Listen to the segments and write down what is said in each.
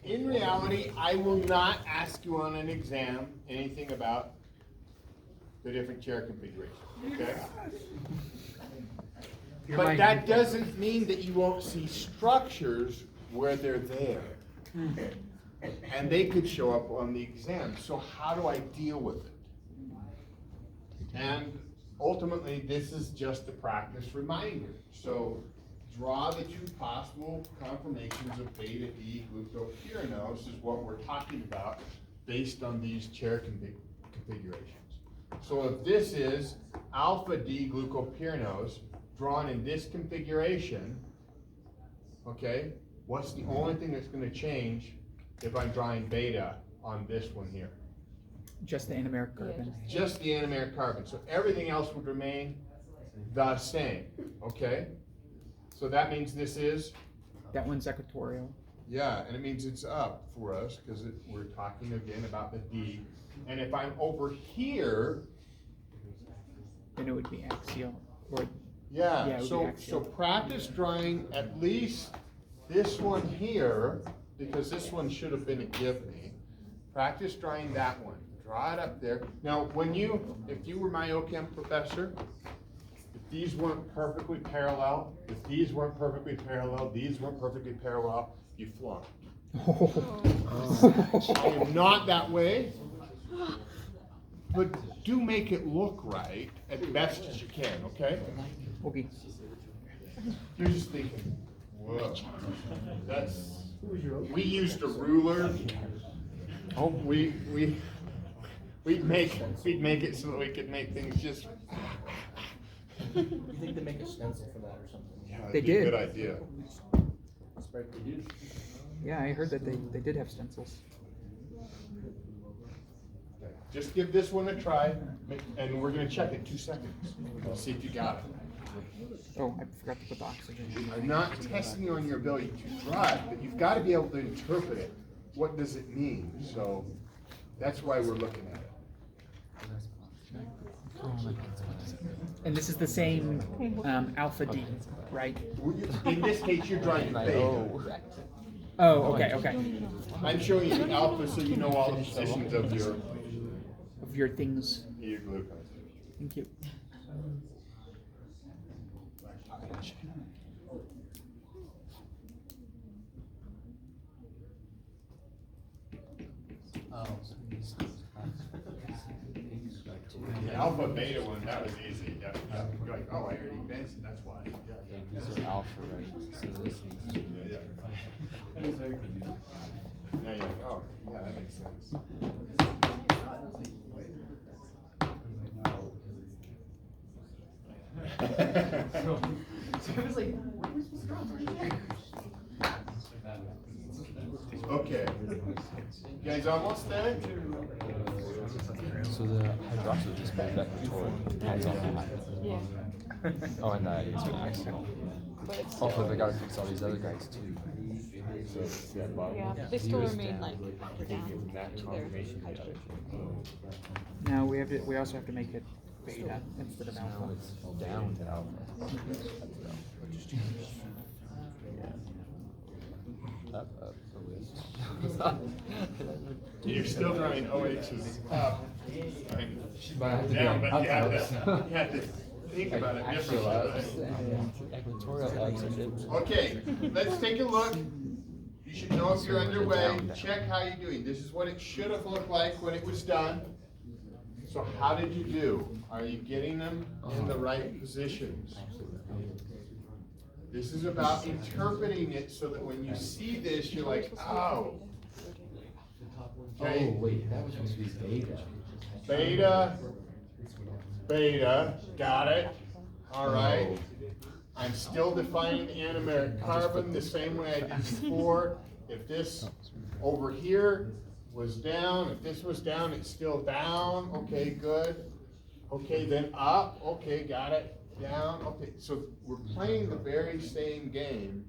In reality, I will not ask you on an exam anything about the different chair configurations, okay? But that doesn't mean that you won't see structures where they're there. And they could show up on the exam. So how do I deal with it? And ultimately, this is just a practice reminder. So draw the two possible conformations of beta D glucopyranose is what we're talking about based on these chair configurations. So if this is alpha D glucopyranose drawn in this configuration, okay, what's the only thing that's going to change if I'm drawing beta on this one here? Just the anomeric carbon. Just the anomeric carbon. So everything else would remain the same, okay? So that means this is? That one's equatorial. Yeah, and it means it's up for us because we're talking again about the D. And if I'm over here, then it would be axial. Or yeah, so practice drawing at least this one here, because this one should have been a give me. Practice drawing that one. Draw it up there. Now, if you were my OChem professor, if these weren't perfectly parallel, if these weren't perfectly parallel, these weren't perfectly parallel, you flunked. I am not that way, but do make it look right as best as you can, okay? Okay. You're just thinking, whoa, we used a ruler. Oh, we'd make it so that we could make things just. You think they make a stencil for that or something? Yeah, They that'd be a did. good idea. Yeah, I heard that they did have stencils. Okay. Just give this one a try, and we're gonna check in 2 seconds. We'll see if you got it. Oh, I forgot to put the oxygen. I'm not testing you on your ability to drive, but you've got to be able to interpret it. What does it mean? So that's why we're looking at it. And this is the same alpha D, right? In this case, you're drawing beta. Oh, okay. I'm showing you the alpha so you know all the positions of your things. your glucose. Thank you. The alpha beta one, that was easy. Yeah. You're like, oh, I already advanced it, that's why. Yeah. These are alpha, right? So this is Yeah. Now you're like, oh, yeah, that makes sense. Okay. You guys almost there? So the hydroxyl just moved that control depends on that. Yeah. Oh, and that is an axial. But it's Also, they gotta fix all these other guys too. So yeah, they still remain like up or down to their hydrogen. Now we also have to make it beta instead of now alpha. it's down to alpha. Up, so You're still drawing OH's up. But I have to Down, go but you have up. to think about it differently. Right? Equatorial ups are different. Okay, let's take a look. You should know if you're underway. Check how you're doing. This is what it should have looked like when it was done. So how did you do? Are you getting them in the right positions? This is about interpreting it so that when you see this, you're like, oh. Okay. Oh, wait, that was supposed to be beta. Beta, beta, got it. All right. I'm still defining the anomeric carbon the same way I did before. If this over here was down, if this was down, it's still down. Okay, good. Okay, then up. Okay, got it. Down. Okay, so we're playing the very same game.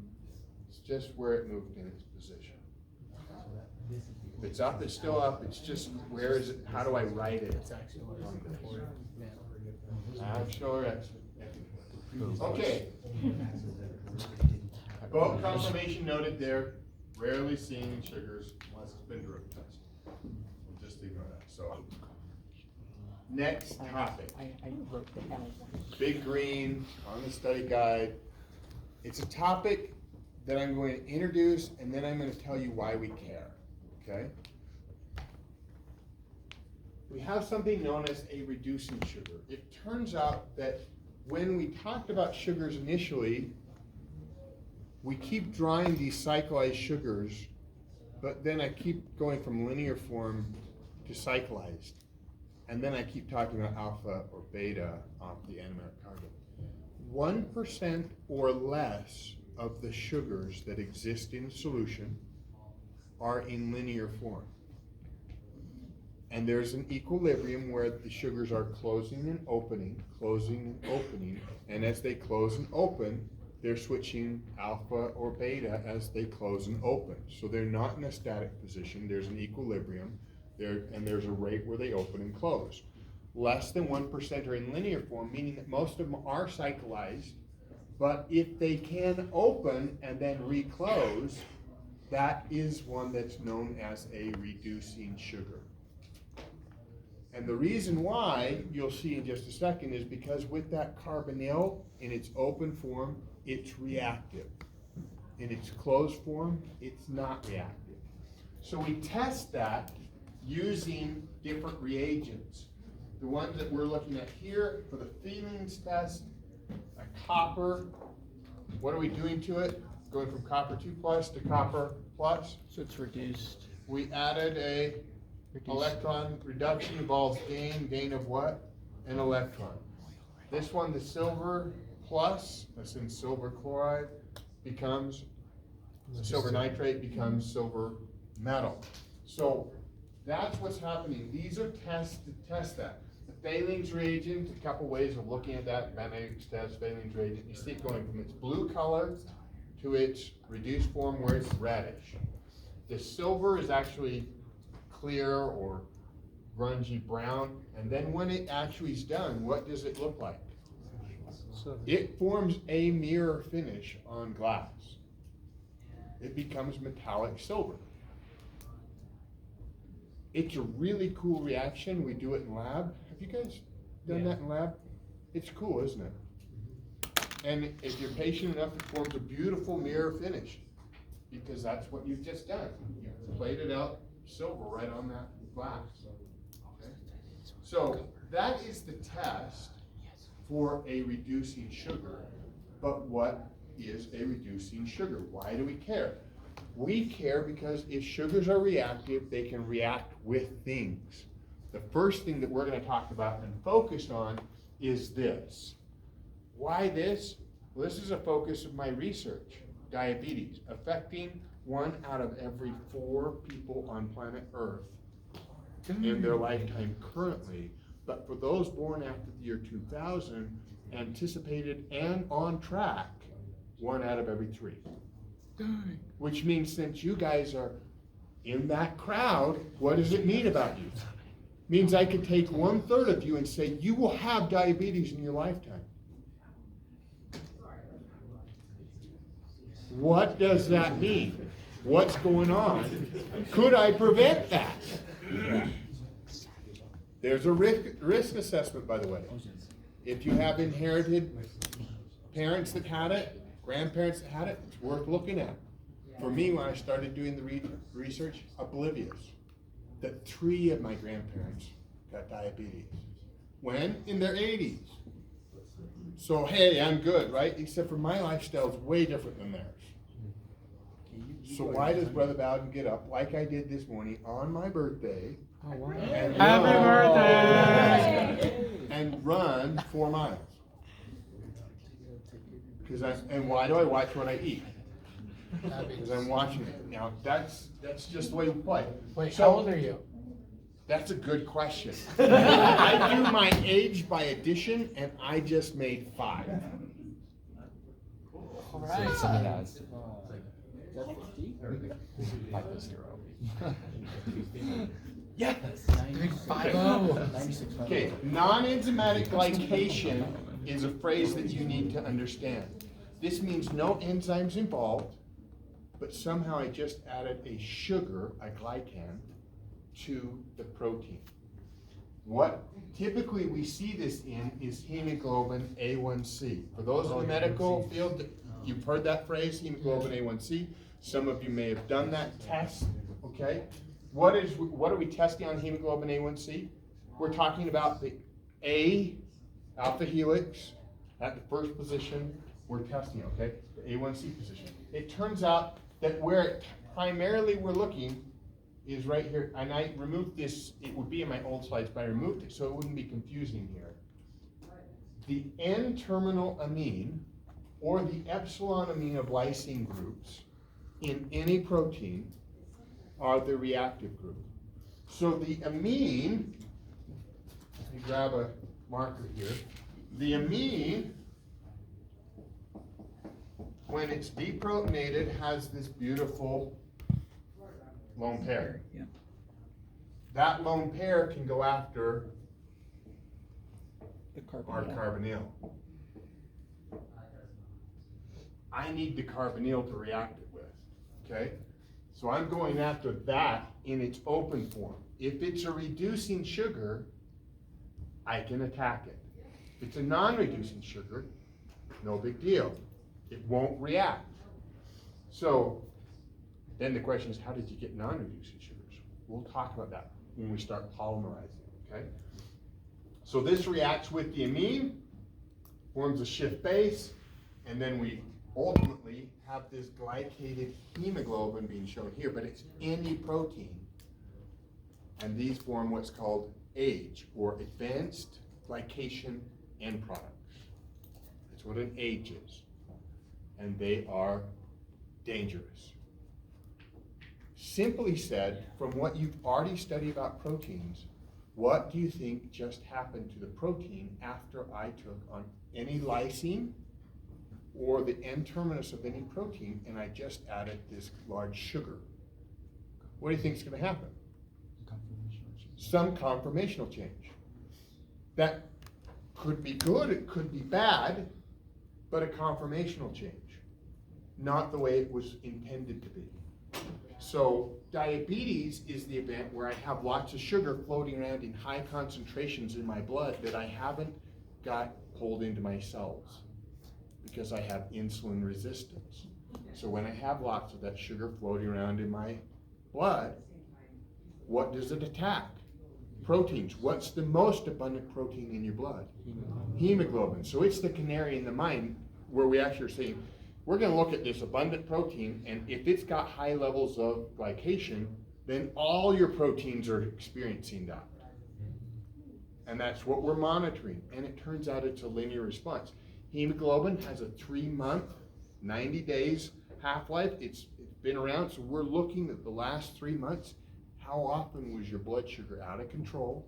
It's just where it moved in its position. If it's up, it's still up. It's just where is it? How do I write it? Axial or axial? Okay. Both confirmation noted there. Rarely seen in sugars unless it's been drug tested. We'll just ignore that. So, next topic. I wrote the L. Big green on the study guide. It's a topic that I'm going to introduce, and then I'm going to tell you why we care, okay? We have something known as a reducing sugar. It turns out that when we talked about sugars initially, we keep drawing these cyclized sugars, but then I keep going from linear form to cyclized. And then I keep talking about alpha or beta off the anomeric carbon. 1% or less of the sugars that exist in solution are in linear form. And there's an equilibrium where the sugars are closing and opening, and as they close and open, they're switching alpha or beta as they close and open. So they're not in a static position, there's an equilibrium, and there's a rate where they open and close. Less than 1% are in linear form, meaning that most of them are cyclized, but if they can open and then reclose, that is one that's known as a reducing sugar. And the reason why, you'll see in just a second, is because with that carbonyl in its open form, it's reactive. In its closed form, it's not reactive. So we test that using different reagents. The ones that we're looking at here for the feelings test, a copper. What are we doing to it? Going from copper 2+ to copper plus. So it's reduced. We added a electron reduction involves gain of what? An electron. This one, the silver plus, that's in silver chloride, becomes, silver nitrate becomes silver metal. So that's what's happening. These are tests to test that. The Thalings reagent, a couple ways of looking at that. Van-Eyck's test, Thalings reagent. You see it going from its blue color to its reduced form where it's reddish. The silver is actually clear or grungy brown, and then when it actually is done, what does it look like? It forms a mirror finish on glass. It becomes metallic silver. It's a really cool reaction. We do it in lab. Have you guys done that in lab? It's cool, isn't it? And if you're patient enough, it forms a beautiful mirror finish, because that's what you've just done. You plated out silver right on that glass. Okay? So that is the test for a reducing sugar. But what is a reducing sugar? Why do we care? We care because if sugars are reactive, they can react with things. The first thing that we're going to talk about and focus on is this. Why this? Well, this is a focus of my research. Diabetes, affecting 1 out of every 4 people on planet Earth in their lifetime currently. But for those born after the year 2000, anticipated and on track, 1 out of every 3. Which means since you guys are in that crowd, what does it mean about you? Means I could take 1/3 of you and say, you will have diabetes in your lifetime. What does that mean? What's going on? Could I prevent that? There's a risk assessment, by the way. If you have inherited parents that had it, grandparents that had it, it's worth looking at. For me, when I started doing the research, oblivious that 3 of my grandparents got diabetes. When? In their 80s. So, hey, I'm good, right? Except for my lifestyle is way different than theirs. So why does Brother Bowden get up like I did this morning on my birthday and and run 4 miles? And why do I watch what I eat? Because I'm watching it. Now that's just the way we play. Wait, so, how old are you? That's a good question. I do my age by addition, and I just made 5. All right. So some of that is like the 0. Yes. 5-0. Okay, non-enzymatic glycation is a phrase that you need to understand. This means no enzymes involved, but somehow I just added a sugar, a glycan, to the protein. What typically we see this in is hemoglobin A1C. For those in the medical field, you've heard that phrase, hemoglobin A1C. Some of you may have done that test, okay? What are we testing on hemoglobin A1C? We're talking about the A alpha helix at the first position we're testing, okay? The A1C position. It turns out that where primarily we're looking is right here, and I removed this, it would be in my old slides, but I removed it so it wouldn't be confusing here. The N-terminal amine, or the epsilon amine of lysine groups in any protein are the reactive group. So the amine, let me grab a marker here. The amine, when it's deprotonated, has this beautiful lone pair. Yeah. That lone pair can go after The our carbonyl. carbonyl. I need the carbonyl to react it with, okay? So I'm going after that in its open form. If it's a reducing sugar, I can attack it. If it's a non-reducing sugar, no big deal. It won't react. So then the question is, how did you get non-reducing sugars? We'll talk about that when we start polymerizing, okay? So this reacts with the amine, forms a Schiff base, and then we ultimately have this glycated hemoglobin being shown here, but it's any protein. And these form what's called AGE, or advanced glycation end products. That's what an AGE is. And they are dangerous. Simply said, from what you've already studied about proteins, what do you think just happened to the protein after I took on any lysine or the N-terminus of any protein and I just added this large sugar? What do you think is going to happen? Some conformational change. That could be good, it could be bad, but a conformational change. Not the way it was intended to be. So diabetes is the event where I have lots of sugar floating around in high concentrations in my blood that I haven't got pulled into my cells because I have insulin resistance. So when I have lots of that sugar floating around in my blood, what does it attack? Proteins. What's the most abundant protein in your blood? Hemoglobin. So it's the canary in the mine where we actually are saying, we're going to look at this abundant protein, and if it's got high levels of glycation, then all your proteins are experiencing that. And that's what we're monitoring. And it turns out it's a linear response. Hemoglobin has a 3-month, 90 days half-life. It's been around, so we're looking at the last 3 months. How often was your blood sugar out of control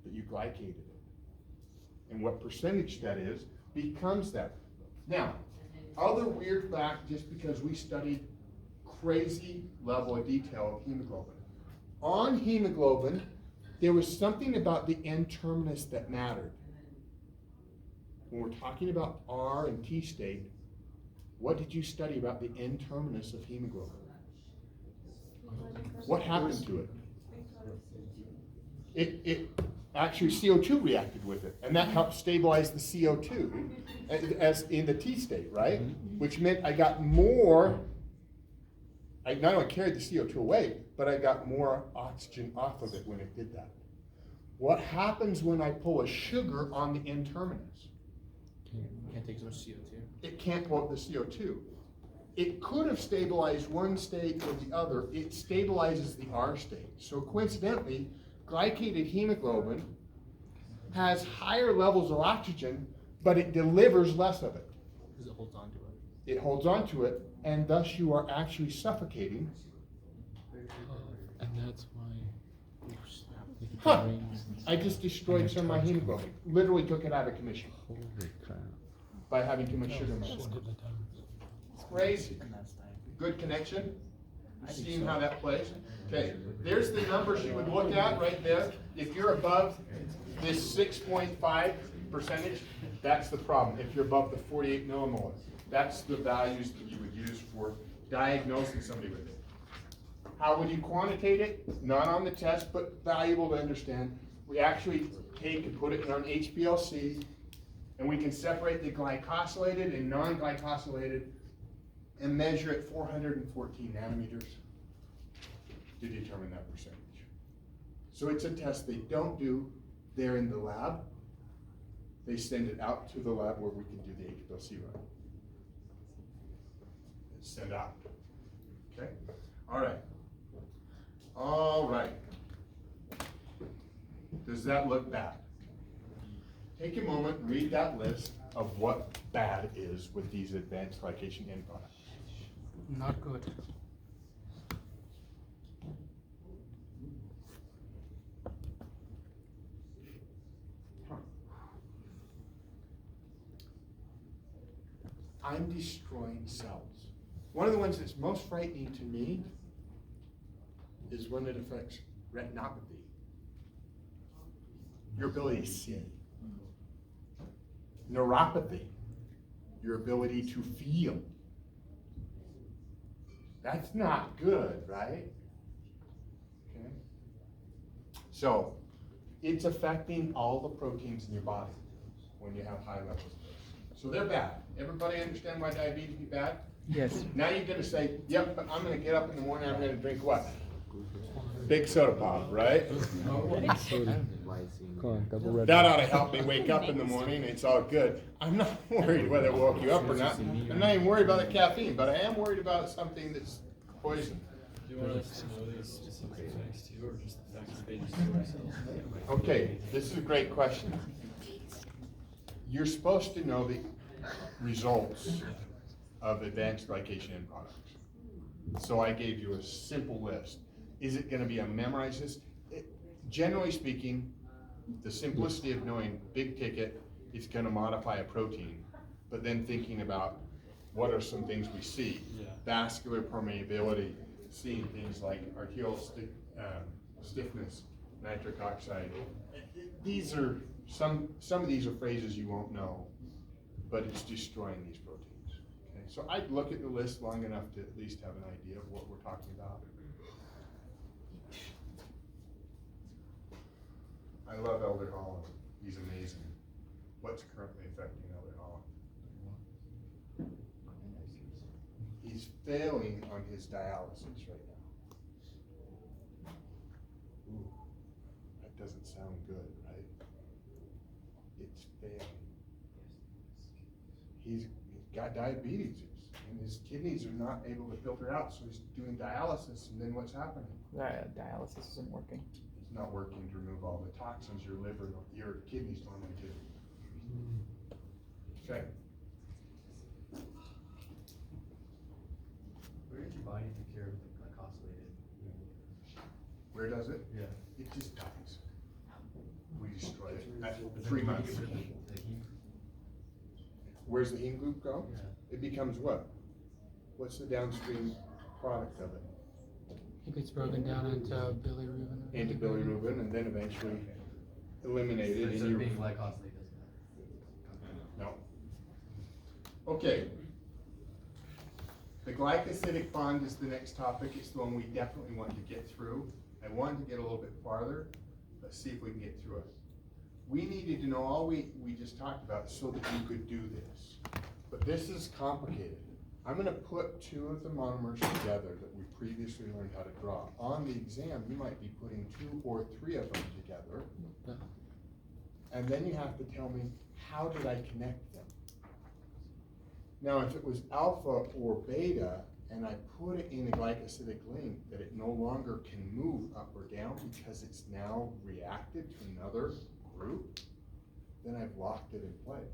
that you glycated it? And what percentage that is becomes that. Now, other weird fact, just because we studied crazy level of detail of hemoglobin. On hemoglobin, there was something about the N-terminus that mattered. When we're talking about R and T state, what did you study about the N-terminus of hemoglobin? What happened to it? It actually CO2 reacted with it, and that helped stabilize the CO2 as in the T state, right? Which meant I got more, I not only carried the CO2 away, but I got more oxygen off of it when it did that. What happens when I pull a sugar on the N-terminus? Can't take so much CO2. It can't pull up the CO2. It could have stabilized one state or the other. It stabilizes the R state. So coincidentally, glycated hemoglobin has higher levels of oxygen, but it delivers less of it. Because it holds on to it. It holds on to it, and thus you are actually suffocating. And that's why. Huh. I just destroyed some of my hemoglobin. Literally took it out of commission Holy crap. by having too much sugar in my blood. It's crazy. And that's diabetes. Good connection? I think Seeing so. how that plays? Okay, there's the numbers you would look at right there. If you're above this 6.5%, that's the problem. If you're above the 48 millimolar, that's the values that you would use for diagnosing somebody with it. How would you quantitate it? Not on the test, but valuable to understand. We actually take and put it in an HPLC, and we can separate the glycosylated and non-glycosylated and measure it 414 nanometers to determine that percentage. So it's a test they don't do there in the lab. They send it out to the lab where we can do the HPLC run. It's sent out. Okay? All right. All right. Does that look bad? Take a moment, read that list of what bad is with these advanced glycation end products. Not good. I'm destroying cells. One of the ones that's most frightening to me is when it affects retinopathy. Your ability to see. Neuropathy. Your ability to feel. That's not good, right? Okay. So, it's affecting all the proteins in your body when you have high levels of this. So they're bad. Everybody understand why diabetes is bad? Yes. Now you're gonna say, yep, but I'm gonna get up in the morning, I'm gonna drink what? Big soda pop, right? Come on, double red. That ought to help me wake up in the morning, it's all good. I'm not worried whether it woke you up or not. I'm not even worried about the caffeine, but I am worried about something that's poison. Do you want us to know these specific effects too, or just the fact that they destroy cells? Okay, this is a great question. You're supposed to know the results of advanced glycation end products. So I gave you a simple list. Is it gonna be a memorize list? Generally speaking, the simplicity of knowing big ticket is gonna modify a protein, but then thinking about what are some things we see? Yeah. Vascular permeability, seeing things like arterial stiffness, nitric oxide. These are, some of these are phrases you won't know, but it's destroying these proteins. Okay? So I'd look at the list long enough to at least have an idea of what we're talking about. I love Elder Holland. He's amazing. What's currently affecting Elder Holland? He's failing on his dialysis right now. Ooh, that doesn't sound good, right? It's failing. He's got diabetes, and his kidneys are not able to filter out, so he's doing dialysis, and then what's happening? Dialysis isn't working. It's not working to remove all the toxins your liver, your kidneys normally do. Okay. Where does your body take care of the glycosylated? Where does it? Yeah. It just dies. We destroy it at 3 months. The heme? Where's the heme group go? Yeah. It becomes what? What's the downstream product of it? It gets broken down into bilirubin. Into bilirubin, and then eventually eliminated Instead in your. of being glycosylated, No. Okay. The glycosidic bond is the next topic. It's the one we definitely want to get through. I wanted to get a little bit farther. Let's see if we can get through it. We needed to know all we just talked about so that you could do this. But this is complicated. I'm gonna put two of the monomers together that we previously learned how to draw. On the exam, you might be putting 2 or 3 of them together. And then you have to tell me, how did I connect them? Now, if it was alpha or beta, and I put it in a glycosidic link that it no longer can move up or down because it's now reacted to another group, then I've locked it in place.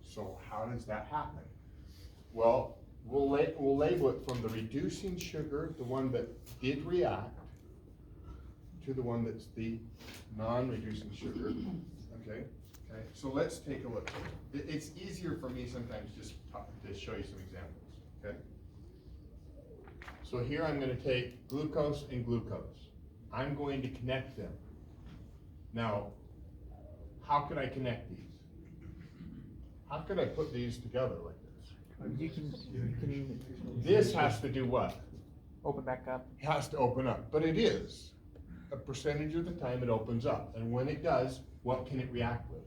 So how does that happen? Well, we'll label it from the reducing sugar, the one that did react, to the one that's the non-reducing sugar, okay? Okay, so let's take a look. It's easier for me sometimes just to show you some examples, okay? So here I'm gonna take glucose and glucose. I'm going to connect them. Now, how could I connect these? How could I put these together like this? You can This has to do what? open back up. It has to open up, but it is. A percentage of the time it opens up, and when it does, what can it react with?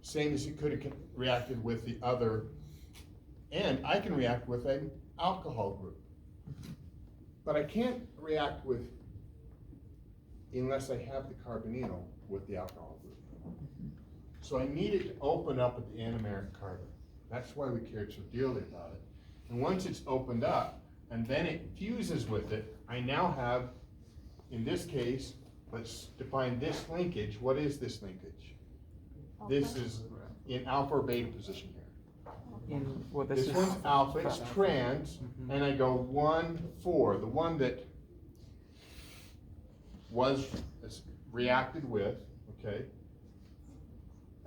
Same as it could have reacted with the other, and I can react with an alcohol group. But I can't react with, unless I have the carbonyl with the alcohol group. So I need it to open up at the anomeric carbon. That's why we cared so dearly about it. And once it's opened up, and then it fuses with it, I now have, in this case, let's define this linkage. What is this linkage? This is in alpha or beta position here. This This one's alpha, it's trans, and I go 1, 4, the one that was reacted with, okay,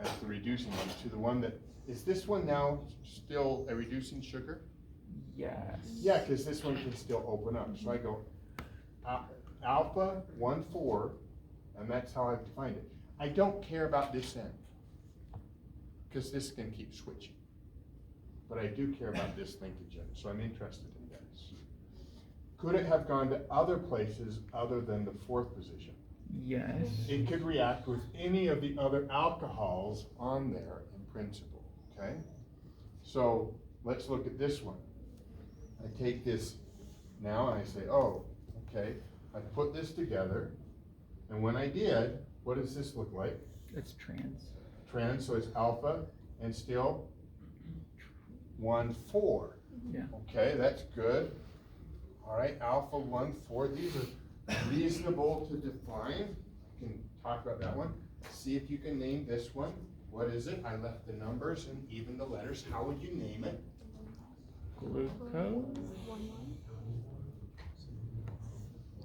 as the reducing one, to the one that, is this one now still a reducing sugar? Yes. Yeah, because this one can still open up. So I go alpha 1, 4, and that's how I've defined it. I don't care about this end, because this can keep switching. But I do care about this linkage end, so I'm interested in this. Could it have gone to other places other than the 4th position? Yes. It could react with any of the other alcohols on there in principle, okay? So let's look at this one. I take this now and I say, oh, okay, I put this together, and when I did, what does this look like? It's trans. Trans, so it's alpha, and still 1, 4. Yeah. Okay, that's good. All right, alpha 1, 4, these are reasonable to define. You can talk about that one. See if you can name this one. What is it? I left the numbers and even the letters. How would you name it? Glucose.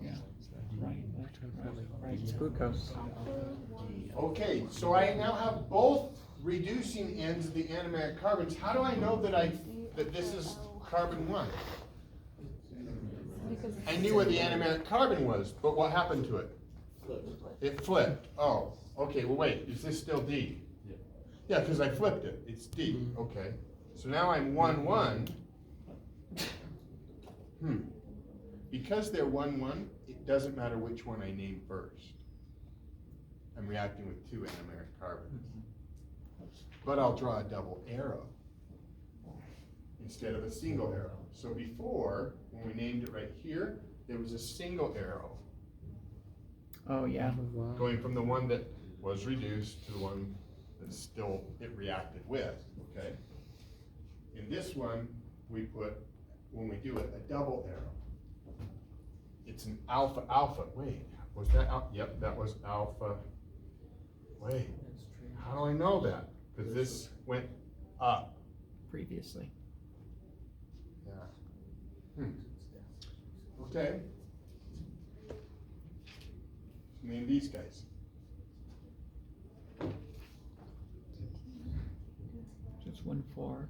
Yeah. Right. Right. It's glucose. Okay, so I now have both reducing ends of the anomeric carbons. How do I know that this is carbon 1? I knew where the anomeric carbon was, but what happened to it? It flipped. Oh, okay, well wait, is this still D? Yeah, because I flipped it. It's D. Okay. So now I'm 1, 1. Because they're 1, 1, it doesn't matter which one I name first. I'm reacting with 2 anomeric carbons. But I'll draw a double arrow instead of a single arrow. So before, when we named it right here, there was a single arrow Oh yeah. going from the one that was reduced to the one that still it reacted with, okay? In this one, we put, when we do it, a double arrow. It's an alpha, alpha. Wait, was that alpha? Yep, that was alpha. Wait, how do I know that? Because this went up. Previously. Yeah. Okay. Name these guys. Just 1, 4.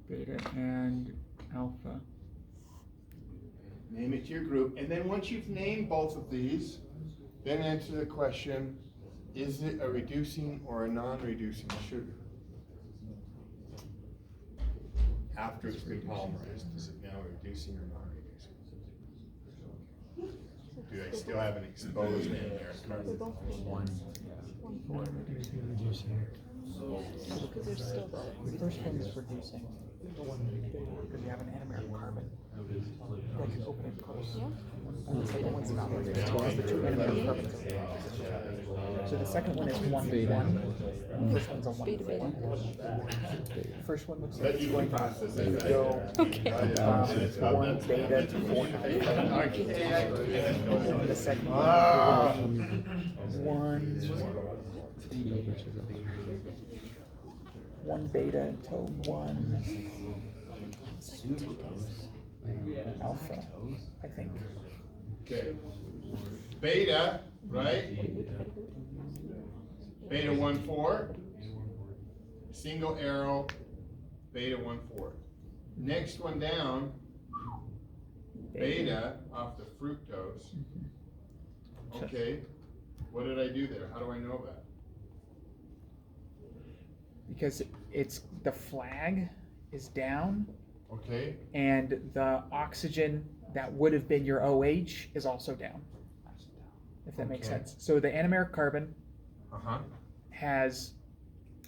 Beta and alpha. Name it to your group, and then once you've named both of these, then answer the question, is it a reducing or a non-reducing sugar? After it's been polymerized, is it now reducing or non-reducing? Do I still have an exposed anomeric carbon? Because there's still The first one is reducing. Because you have an anomeric carbon. That can open and close. And the second one's not reducing. Because the 2 anomeric carbons are in. So the second one is 1, 1. The first one's a 1, 4. First one looks like Let it's you going process to it. go Okay. 1 beta to 4 alpha. And the second Ah. one, 1 beta to 1 alpha, I think. Okay. Beta, right? Beta 1, 4. Single arrow, beta 1, 4. Next one down, beta off the fructose. Okay, what did I do there? How do I know that? because it's the flag is down, Okay, and the oxygen that would have been your OH is also down. If that makes Okay. sense. So the anomeric carbon uh-huh, has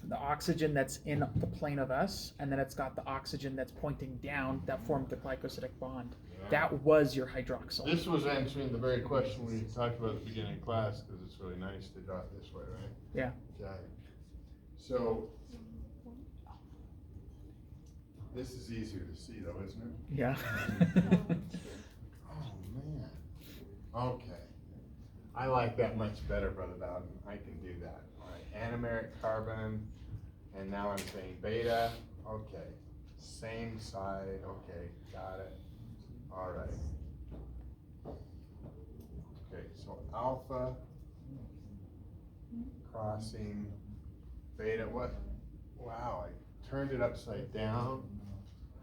the oxygen that's in the plane of us, and then it's got the oxygen that's pointing down that formed the glycosidic bond. Yeah. That was your hydroxyl. This was answering the very question we talked about at the beginning of class, because it's really nice to draw it this way, right? Yeah. Okay. So, this is easier to see though, isn't it? Yeah. Oh, man. Okay. I like that much better, Brother Bowden. I can do that. All right, anomeric carbon, and now I'm saying beta. Okay. Same side. Okay, got it. All right. Okay, so alpha crossing beta. What? Wow, I turned it upside down.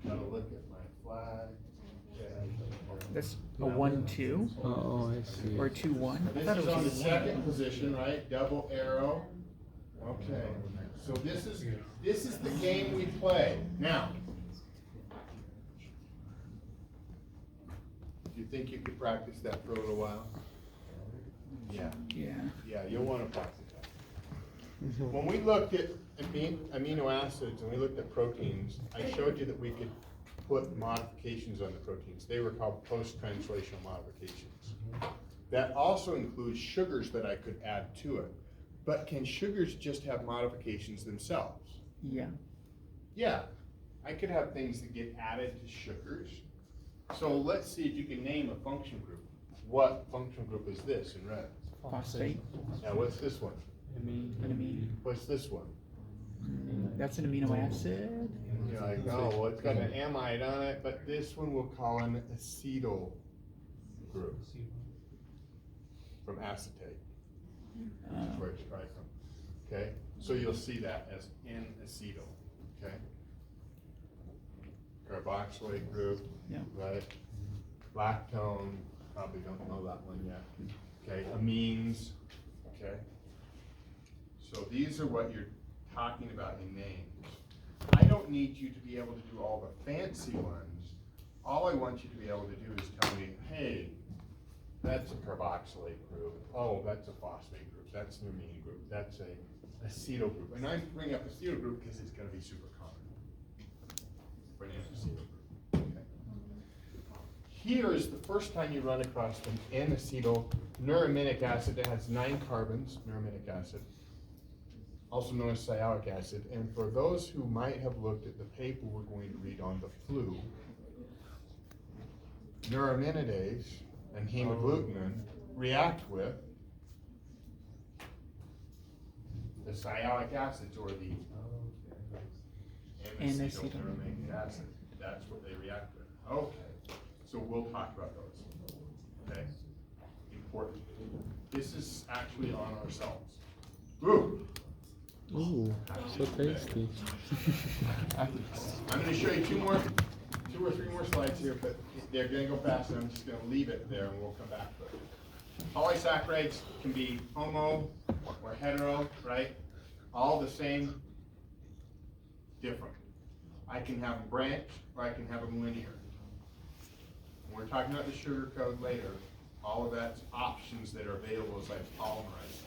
Gotta look at my flag. Okay. That's a 1-2 Oh, I see. or 2-1. I This thought it is was on the a 1. second position, right? Double arrow. Okay. So this is the game we play. Now, do you think you could practice that for a little while? Yeah. Yeah. Yeah, you'll want to practice that. When we looked at amino acids and we looked at proteins, I showed you that we could put modifications on the proteins. They were called post-translational modifications. That also includes sugars that I could add to it. But can sugars just have modifications themselves? Yeah. Yeah, I could have things that get added to sugars. So let's see if you can name a function group. What function group is this in red? Phosphate. Now what's this one? Amine. What's this one? That's an amino acid. You're like, oh, well, it's got an amide on it, but this one we'll call an acetyl group from acetate. That's where it's right from. Okay, so you'll see that as N-acetyl. Okay, carboxylate group. Yeah. Right. Lactone. Probably don't know that one yet. Okay, amines. Okay. So these are what you're talking about in names. I don't need you to be able to do all the fancy ones. All I want you to be able to do is tell me, hey, that's a carboxylate group. Oh, that's a phosphate group. That's an amine group. That's a acetyl group. And I bring up acetyl group because it's going to be super common for an acetyl group. Okay. Here is the first time you run across an N-acetyl neuraminic acid that has 9 carbons, neuraminic acid, also known as sialic acid. And for those who might have looked at the paper we're going to read on the flu, neuraminidase and hemagglutinin react with the sialic acids, or the N-acetyl neuramic acid. That's what they react with. Okay, so we'll talk about those. Okay, important. This is actually on ourselves. Ooh. Ooh, so tasty. I'm going to show you 2 or 3 more slides here, but they're going to go fast, and I'm just going to leave it there, and we'll come back to it. Polysaccharides can be homo or hetero, right? All the same, different. I can have them branched, or I can have them linear. When we're talking about the sugar code later, all of that's options that are available as I polymerize them.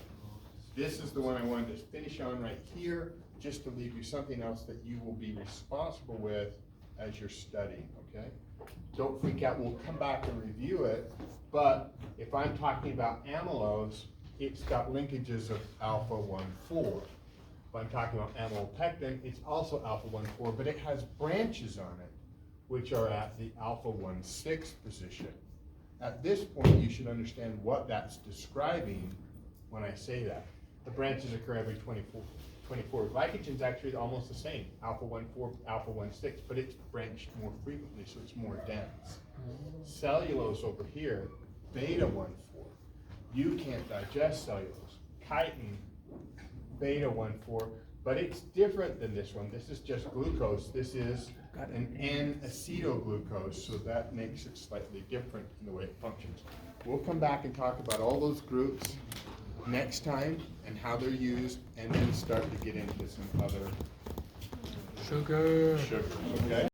This is the one I wanted to finish on right here, just to leave you something else that you will be responsible with as you're studying, okay? Don't freak out, we'll come back and review it, but if I'm talking about amylose, it's got linkages of alpha 1,4. If I'm talking about amylopectin, it's also alpha 1,4, but it has branches on it, which are at the alpha 1,6 position. At this point, you should understand what that's describing when I say that. The branches occur every 24. Glycogen's actually almost the same, alpha 1,4, alpha 1,6, but it's branched more frequently, so it's more dense. Cellulose over here, beta 1,4. You can't digest cellulose. Chitin, beta 1,4, but it's different than this one. This is just glucose. This is an N-acetylglucose, so that makes it slightly different in the way it functions. We'll come back and talk about all those groups next time and how they're used, and then start to get into some other Sugar. Sugar, okay?